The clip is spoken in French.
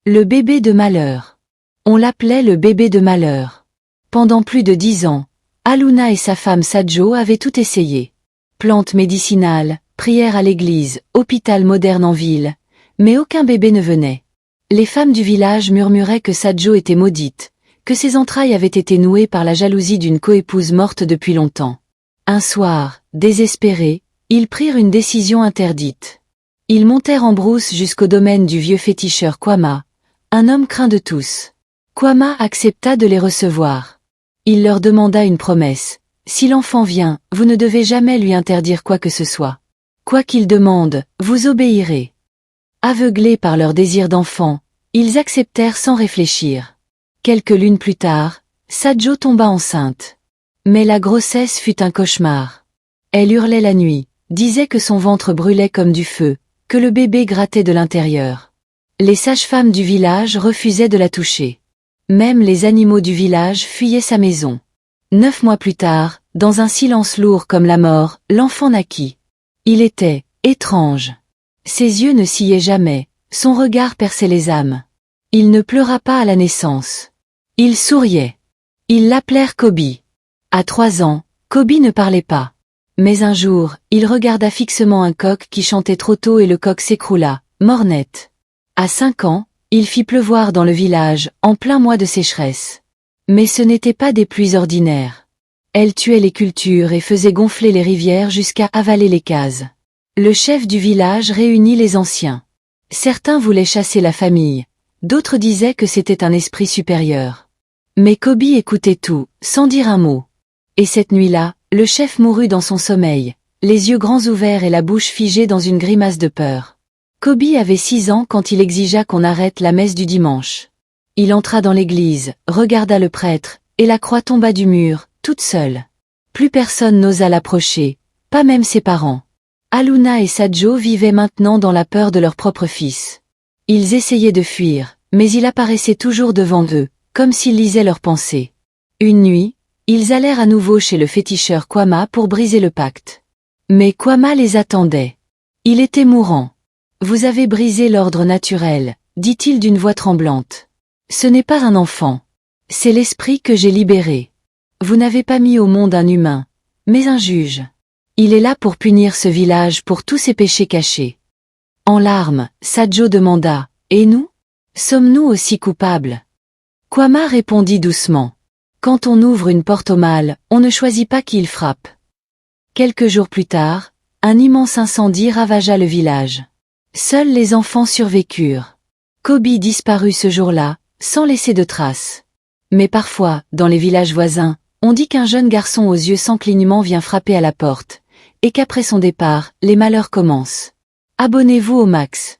Le bébé de malheur. On l'appelait le bébé de malheur. Pendant plus de 10 ans, Aluna et sa femme Sadjo avaient tout essayé. Plantes médicinales, prières à l'église, hôpital moderne en ville, mais aucun bébé ne venait. Les femmes du village murmuraient que Sadjo était maudite, que ses entrailles avaient été nouées par la jalousie d'une coépouse morte depuis longtemps. Un soir, désespérés, ils prirent une décision interdite. Ils montèrent en brousse jusqu'au domaine du vieux féticheur Kwama, un homme craint de tous. Kwama accepta de les recevoir. Il leur demanda une promesse. Si l'enfant vient, vous ne devez jamais lui interdire quoi que ce soit. Quoi qu'il demande, vous obéirez. Aveuglés par leur désir d'enfant, ils acceptèrent sans réfléchir. Quelques lunes plus tard, Sadjo tomba enceinte. Mais la grossesse fut un cauchemar. Elle hurlait la nuit, disait que son ventre brûlait comme du feu, que le bébé grattait de l'intérieur. Les sages-femmes du village refusaient de la toucher. Même les animaux du village fuyaient sa maison. 9 mois plus tard, dans un silence lourd comme la mort, l'enfant naquit. Il était étrange. Ses yeux ne sillaient jamais, son regard perçait les âmes. Il ne pleura pas à la naissance. Il souriait. Ils l'appelèrent Kobi. À 3 ans, Kobi ne parlait pas. Mais un jour, il regarda fixement un coq qui chantait trop tôt et le coq s'écroula, mort-net. À 5 ans, il fit pleuvoir dans le village, en plein mois de sécheresse. Mais ce n'étaient pas des pluies ordinaires. Elles tuaient les cultures et faisaient gonfler les rivières jusqu'à avaler les cases. Le chef du village réunit les anciens. Certains voulaient chasser la famille, d'autres disaient que c'était un esprit supérieur. Mais Kobi écoutait tout, sans dire un mot. Et cette nuit-là, le chef mourut dans son sommeil, les yeux grands ouverts et la bouche figée dans une grimace de peur. Kobi avait 6 ans quand il exigea qu'on arrête la messe du dimanche. Il entra dans l'église, regarda le prêtre, et la croix tomba du mur, toute seule. Plus personne n'osa l'approcher, pas même ses parents. Aluna et Sadjo vivaient maintenant dans la peur de leur propre fils. Ils essayaient de fuir, mais il apparaissait toujours devant eux, comme s'il lisait leurs pensées. Une nuit, ils allèrent à nouveau chez le féticheur Kwama pour briser le pacte. Mais Kwama les attendait. Il était mourant. « Vous avez brisé l'ordre naturel », dit-il d'une voix tremblante. « Ce n'est pas un enfant. C'est l'esprit que j'ai libéré. Vous n'avez pas mis au monde un humain, mais un juge. Il est là pour punir ce village pour tous ses péchés cachés. » En larmes, Sadjo demanda, « Et nous? Sommes-nous aussi coupables ?» Kwama répondit doucement. « Quand on ouvre une porte au mal, on ne choisit pas qui il frappe. » Quelques jours plus tard, un immense incendie ravagea le village. Seuls les enfants survécurent. Kobi disparut ce jour-là, sans laisser de traces. Mais parfois, dans les villages voisins, on dit qu'un jeune garçon aux yeux sans clignement vient frapper à la porte, et qu'après son départ, les malheurs commencent. Abonnez-vous au Max.